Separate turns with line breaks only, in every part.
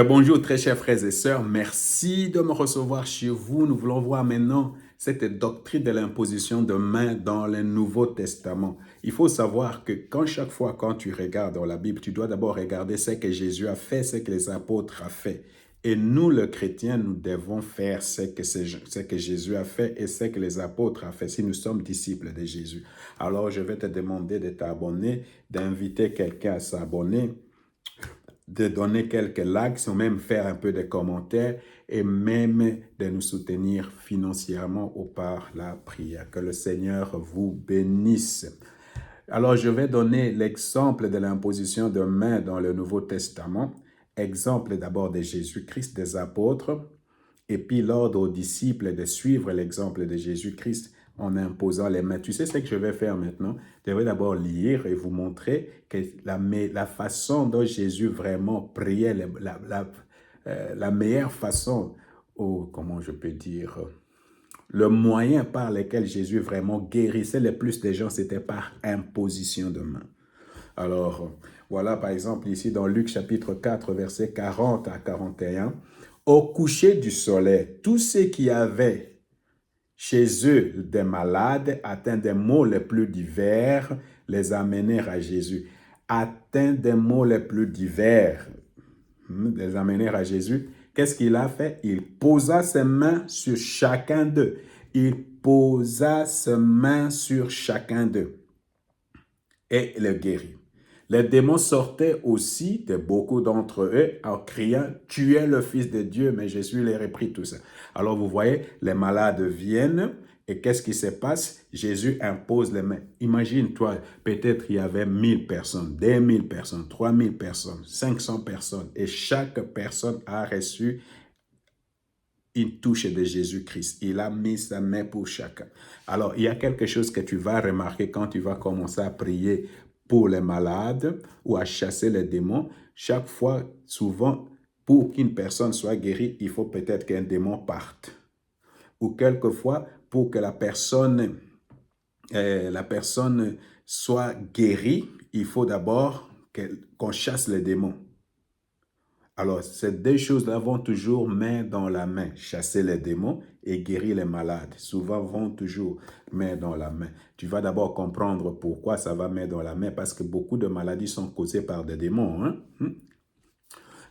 Bonjour très chers frères et sœurs, merci de me recevoir chez vous. Nous voulons voir maintenant cette doctrine de l'imposition de main dans le Nouveau Testament. Il faut savoir que chaque fois quand tu regardes dans la Bible, tu dois d'abord regarder ce que Jésus a fait, ce que les apôtres ont fait. Et nous, les chrétiens, nous devons faire ce que Jésus a fait et ce que les apôtres ont fait, si nous sommes disciples de Jésus. Alors, je vais te demander de t'abonner, d'inviter quelqu'un à s'abonner, de donner quelques likes ou même faire un peu de commentaires et même de nous soutenir financièrement ou par la prière. Que le Seigneur vous bénisse. Alors, je vais donner l'exemple de l'imposition de main dans le Nouveau Testament. Exemple d'abord de Jésus-Christ, des apôtres, et puis l'ordre aux disciples de suivre l'exemple de Jésus-Christ en imposant les mains. Tu sais ce que je vais faire maintenant? Je vais d'abord lire et vous montrer que la façon dont Jésus vraiment priait, la meilleure façon, ou comment je peux dire, le moyen par lequel Jésus vraiment guérissait le plus de gens, c'était par imposition de main. Alors, voilà par exemple ici dans Luc chapitre 4, versets 40 à 41. Au coucher du soleil, tous ceux qui avaient chez eux des malades, atteints des maux les plus divers, les amenèrent à Jésus. Atteints des maux les plus divers, les amenèrent à Jésus. Qu'est-ce qu'il a fait? Il posa ses mains sur chacun d'eux. Il posa ses mains sur chacun d'eux et le guérit. Les démons sortaient aussi de beaucoup d'entre eux en criant « Tu es le Fils de Dieu », mais Jésus les reprit tout ça. Alors vous voyez, les malades viennent et qu'est-ce qui se passe? Jésus impose les mains. Imagine-toi, peut-être il y avait 1000 personnes, 2000 personnes, 3000 personnes, 500 personnes et chaque personne a reçu une touche de Jésus-Christ. Il a mis sa main pour chacun. Alors, il y a quelque chose que tu vas remarquer quand tu vas commencer à prier pour les malades ou à chasser les démons. Chaque fois, souvent, pour qu'une personne soit guérie, il faut peut-être qu'un démon parte. Ou quelquefois, pour que la personne soit guérie, il faut d'abord qu'on chasse les démons. Alors, ces deux choses-là vont toujours main dans la main. Chasser les démons et guérir les malades. Souvent vont toujours main dans la main. Tu vas d'abord comprendre pourquoi ça va main dans la main, parce que beaucoup de maladies sont causées par des démons. Hein?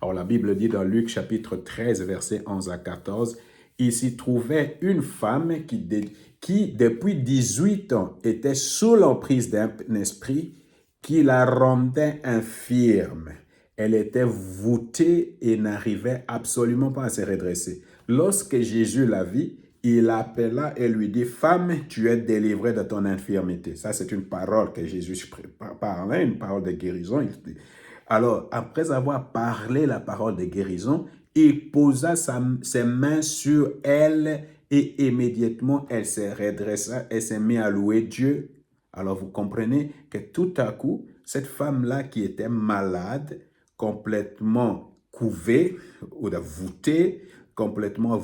Alors, la Bible dit dans Luc chapitre 13, versets 11 à 14, « Il s'y trouvait une femme qui, depuis 18 ans, était sous l'emprise d'un esprit qui la rendait infirme. Elle était voûtée et n'arrivait absolument pas à se redresser. Lorsque Jésus la vit, il l'appela et lui dit, « Femme, tu es délivrée de ton infirmité. » Ça, c'est une parole que Jésus parlait, une parole de guérison. Alors, après avoir parlé la parole de guérison, il posa ses mains sur elle et immédiatement, elle se redressa et s'est mise à louer Dieu. Alors, vous comprenez que tout à coup, cette femme-là qui était malade, complètement couvée ou voûtée, complètement,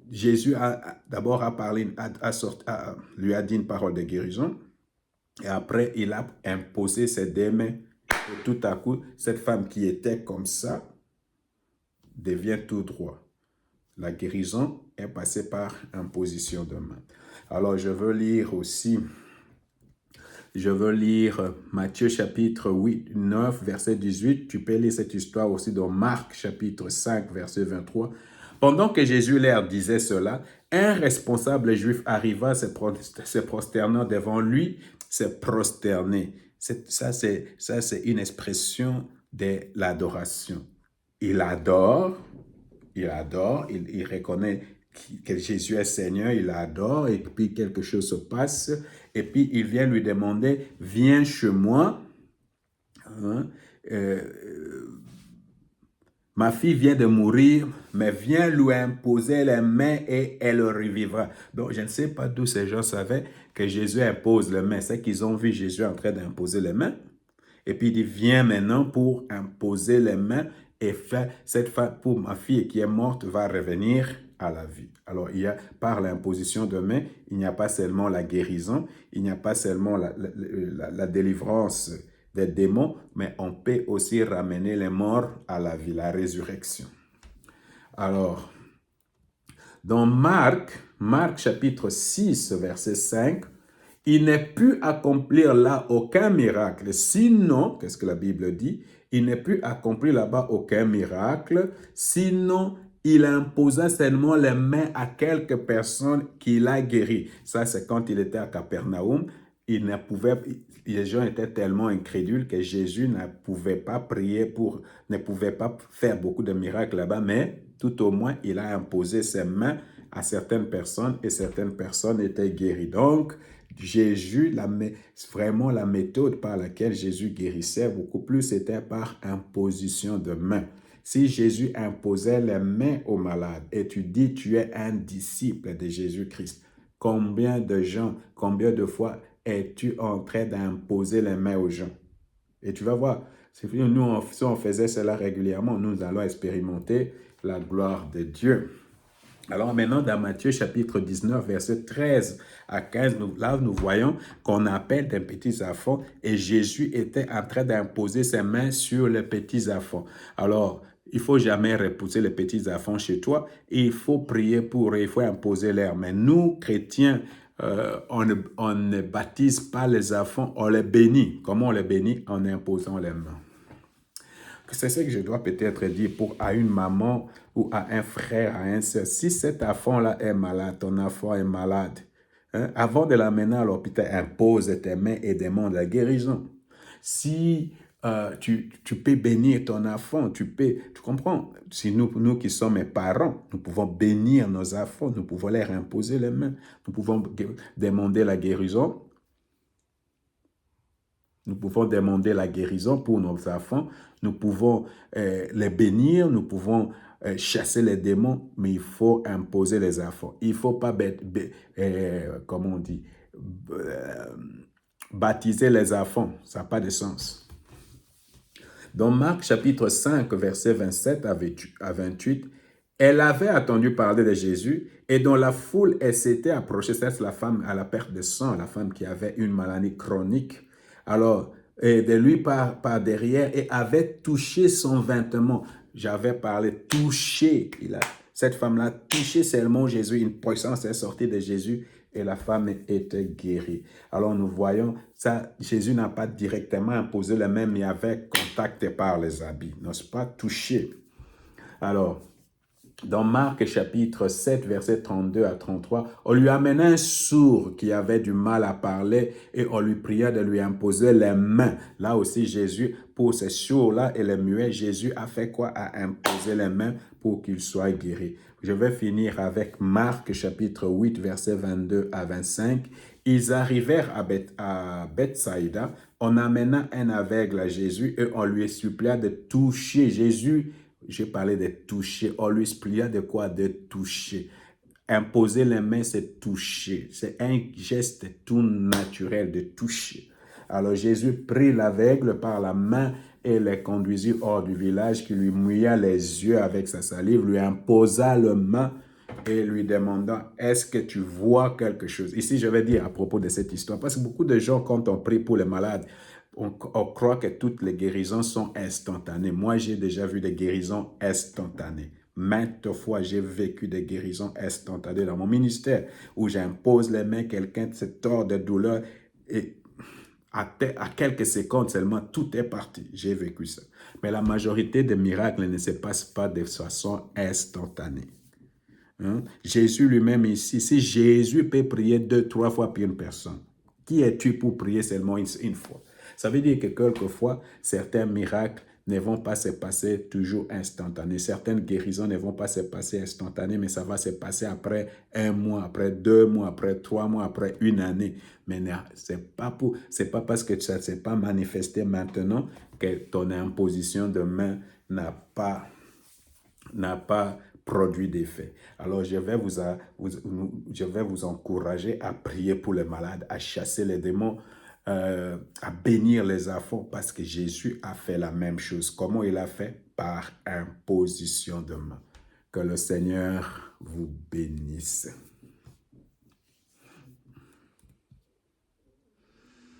Jésus d'abord a parlé, lui a dit une parole de guérison. Et après, il a imposé ses deux mains. Et tout à coup, cette femme qui était comme ça devient tout droit. La guérison est passée par imposition de main. Alors, je veux lire Matthieu chapitre 9, verset 18. Tu peux lire cette histoire aussi dans Marc chapitre 5, verset 23. Pendant que Jésus leur disait cela, un responsable juif arriva, se prosternant devant lui, se prosterner. Ça, c'est une expression de l'adoration. Il adore, il reconnaît que Jésus est Seigneur, il adore, et puis quelque chose se passe, et puis il vient lui demander, viens chez moi, hein, ma fille vient de mourir, mais viens lui imposer les mains et elle revivra. Donc, je ne sais pas d'où ces gens savaient que Jésus impose les mains. C'est qu'ils ont vu Jésus en train d'imposer les mains. Et puis, il dit, viens maintenant pour imposer les mains et faire cette femme, pour ma fille qui est morte, va revenir à la vie. Alors, par l'imposition de mains, il n'y a pas seulement la guérison, il n'y a pas seulement la délivrance des démons, mais on peut aussi ramener les morts à la vie, la résurrection. Alors, dans Marc chapitre 6, verset 5, il n'est pu accomplir là aucun miracle. Sinon, qu'est-ce que la Bible dit? Il n'est pu accomplir là-bas aucun miracle. Sinon, il imposa seulement les mains à quelques personnes qu'il a guéries. Ça, c'est quand il était à Capernaum. Les gens étaient tellement incrédules que Jésus ne pouvait pas ne pouvait pas faire beaucoup de miracles là-bas, mais tout au moins, il a imposé ses mains à certaines personnes et certaines personnes étaient guéries. Donc, Jésus, vraiment la méthode par laquelle Jésus guérissait, beaucoup plus c'était par imposition de main. Si Jésus imposait les mains aux malades et tu dis tu es un disciple de Jésus-Christ, combien de gens, combien de fois es-tu en train d'imposer les mains aux gens? Et tu vas voir, si on faisait cela régulièrement, nous allons expérimenter la gloire de Dieu. Alors maintenant, dans Matthieu chapitre 19, verset 13 à 15, là nous voyons qu'on appelle des petits enfants et Jésus était en train d'imposer ses mains sur les petits enfants. Alors, il ne faut jamais repousser les petits enfants chez toi. Il faut prier pour eux, il faut imposer leurs mains. Nous, chrétiens, on ne baptise pas les enfants, on les bénit. Comment on les bénit? En imposant les mains. C'est ce que je dois peut-être dire à une maman ou à un frère, à un soeur. Si cet enfant-là est malade, ton enfant est malade, hein, avant de l'amener à l'hôpital, impose tes mains et demande la guérison. Si tu peux bénir ton enfant, tu comprends? Si nous qui sommes parents, nous pouvons bénir nos enfants, nous pouvons leur imposer les mains, nous pouvons demander la guérison. Nous pouvons demander la guérison pour nos enfants, nous pouvons les bénir, nous pouvons chasser les démons, mais il faut imposer les enfants. Il ne faut pas, comment on dit, baptiser les enfants, ça n'a pas de sens. Dans Marc chapitre 5, versets 27 à 28, elle avait entendu parler de Jésus et dans la foule, elle s'était approchée, c'est la femme à la perte de sang, la femme qui avait une maladie chronique. Alors, de lui par derrière et avait touché son vêtement. J'avais parlé touché. Cette femme-là touché seulement Jésus. Une puissance est sortie de Jésus et la femme était guérie. Alors nous voyons ça, Jésus n'a pas directement imposé les mains, mais avait contact par les habits, n'est-ce pas? Touché. Alors, dans Marc chapitre 7, versets 32 à 33, on lui amena un sourd qui avait du mal à parler et on lui pria de lui imposer les mains. Là aussi, Jésus, pour ces sourds-là et les muets, Jésus a fait quoi? A imposé les mains pour qu'ils soient guéris. Je vais finir avec Marc chapitre 8, versets 22 à 25. Ils arrivèrent à Bethsaïda. On amena un aveugle à Jésus et on lui supplia de toucher Jésus. J'ai parlé de toucher. On lui supplia de quoi? De toucher. Imposer les mains, c'est toucher. C'est un geste tout naturel de toucher. Alors Jésus prit l'aveugle par la main et les conduisit hors du village, qui lui mouilla les yeux avec sa salive, lui imposa la main et lui demanda, est-ce que tu vois quelque chose? Ici, je vais dire à propos de cette histoire, parce que beaucoup de gens, quand on prie pour les malades, on croit que toutes les guérisons sont instantanées. Moi, j'ai déjà vu des guérisons instantanées. Maintes fois, j'ai vécu des guérisons instantanées dans mon ministère où j'impose les mains, quelqu'un se tord de douleur et à quelques secondes seulement, tout est parti. J'ai vécu ça. Mais la majorité des miracles ne se passent pas de façon instantanée. Hein? Jésus lui-même ici, si Jésus peut prier 2-3 fois pour une personne, qui es-tu pour prier seulement une fois? Ça veut dire que quelquefois, certains miracles ne vont pas se passer toujours instantanés. Certaines guérisons ne vont pas se passer instantanées, mais ça va se passer après 1 mois, après 2 mois, après 3 mois, après 1 année. Mais ce n'est pas parce que ça ne s'est pas manifesté maintenant que ton imposition de main n'a pas produit d'effet. Alors, je vais vous encourager à prier pour les malades, à chasser les démons, à bénir les enfants, parce que Jésus a fait la même chose. Comment il a fait? Par imposition de main. Que le Seigneur vous bénisse.